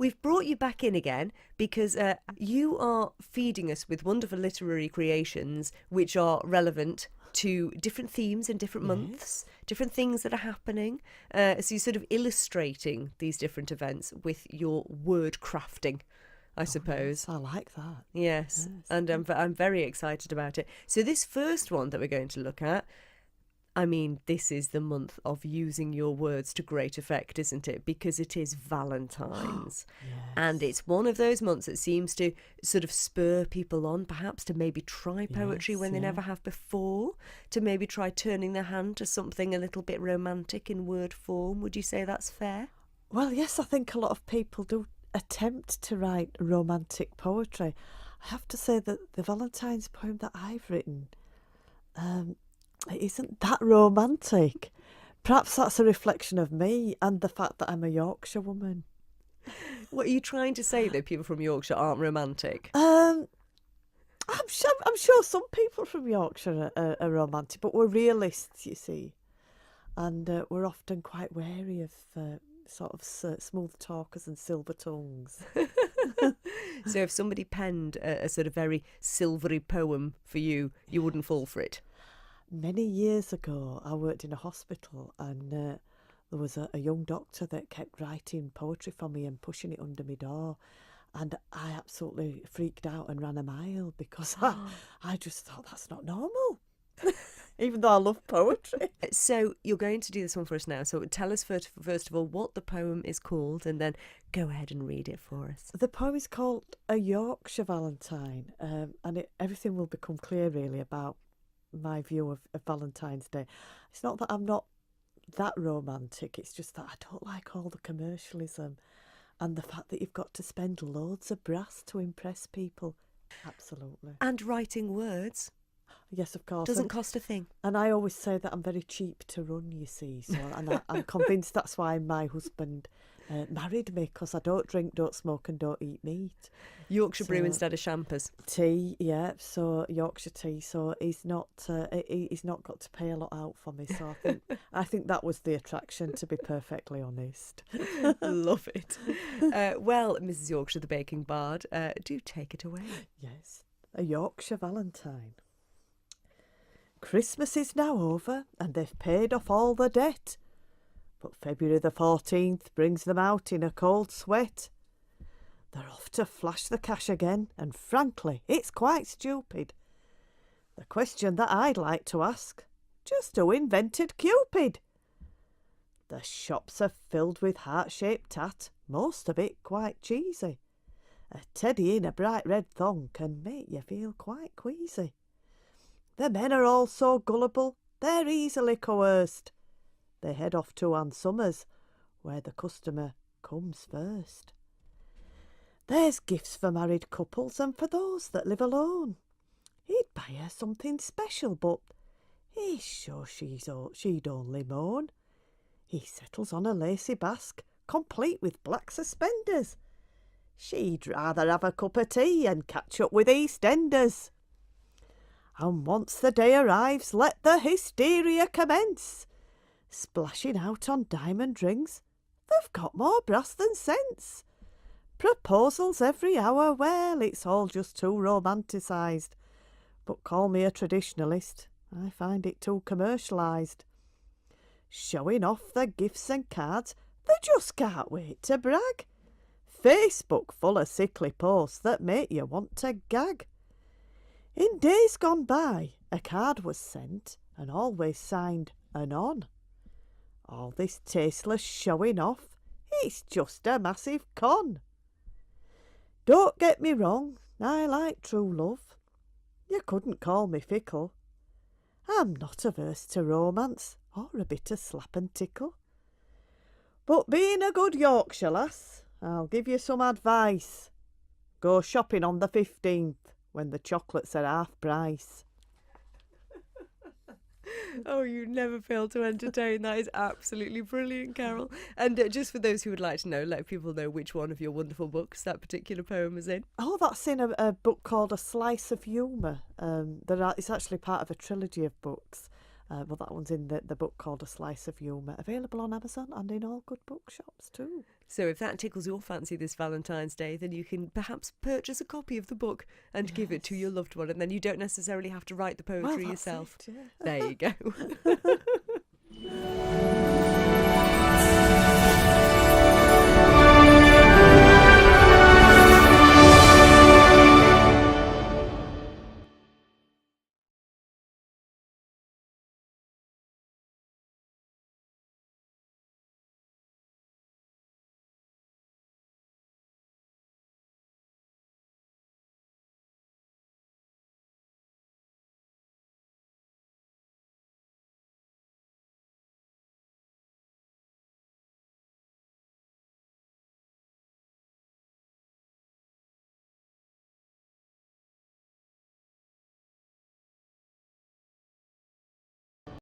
we've brought you back in again because you are feeding us with wonderful literary creations which are relevant to different themes in different months, different things that are happening. So you're sort of illustrating these different events with your word crafting, I suppose. Yes, I like that. Yes. And I'm very excited about it. So this first one that we're going to look at, I mean, this is the month of using your words to great effect, isn't it? Because it is Valentine's. And it's one of those months that seems to sort of spur people on, perhaps to maybe try poetry when they never have before, to maybe try turning their hand to something a little bit romantic in word form. Would you say that's fair? Well, yes, I think a lot of people do attempt to write romantic poetry. I have to say that the Valentine's poem that I've written, it isn't that romantic. Perhaps that's a reflection of me and the fact that I'm a Yorkshire woman. What are you trying to say, that people from Yorkshire aren't romantic? I'm sure some people from Yorkshire are romantic, but we're realists, you see. And we're often quite wary of smooth talkers and silver tongues. So if somebody penned a sort of very silvery poem for you, you wouldn't fall for it? Many years ago, I worked in a hospital, and there was a young doctor that kept writing poetry for me and pushing it under my door. And I absolutely freaked out and ran a mile because I just thought that's not normal, even though I love poetry. So you're going to do this one for us now. So tell us first of all what the poem is called, and then go ahead and read it for us. The poem is called A Yorkshire Valentine, and everything will become clear really about my view of Valentine's Day. It's not that I'm not that romantic, it's just that I don't like all the commercialism and the fact that you've got to spend loads of brass to impress people. Absolutely. And writing words. Yes, of course. Doesn't cost a thing. And I always say that I'm very cheap to run, you see. So, and I'm convinced that's why my husband married me, because I don't drink, don't smoke and don't eat meat. Yorkshire brew instead of champers. Tea, yeah. So Yorkshire tea. So he's not got to pay a lot out for me. So I think that was the attraction, to be perfectly honest. Love it. Well, Mrs Yorkshire, the baking bard, do take it away. Yes, A Yorkshire Valentine. Christmas is now over and they've paid off all the debt. But February the 14th brings them out in a cold sweat. They're off to flash the cash again, and frankly, it's quite stupid. The question that I'd like to ask, just who invented Cupid? The shops are filled with heart-shaped tat, most of it quite cheesy. A teddy in a bright red thong can make you feel quite queasy. The men are all so gullible, they're easily coerced. They head off to Ann Summers, where the customer comes first. There's gifts for married couples and for those that live alone. He'd buy her something special, but he's sure she'd only moan. He settles on a lacy basque, complete with black suspenders. She'd rather have a cup of tea and catch up with EastEnders. And once the day arrives, let the hysteria commence. Splashing out on diamond rings, they've got more brass than sense. Proposals every hour, well, it's all just too romanticised. But call me a traditionalist, I find it too commercialised. Showing off their gifts and cards, they just can't wait to brag. Facebook full of sickly posts that make you want to gag. In days gone by, a card was sent and always signed Anon. All this tasteless showing off, it's just a massive con. Don't get me wrong, I like true love. You couldn't call me fickle. I'm not averse to romance or a bit of slap and tickle. But being a good Yorkshire lass, I'll give you some advice. Go shopping on the 15th when the chocolates are half price. Oh, you never fail to entertain. That is absolutely brilliant, Carol. And just for those who would like to know, let people know which one of your wonderful books that particular poem is in. Oh, that's in a book called A Slice of Humour. It's actually part of a trilogy of books. But that one's in the book called A Slice of Humour, available on Amazon and in all good bookshops too. So if that tickles your fancy this Valentine's Day, then you can perhaps purchase a copy of the book and give it to your loved one, and then you don't necessarily have to write the poetry yourself. It, yeah. There you go.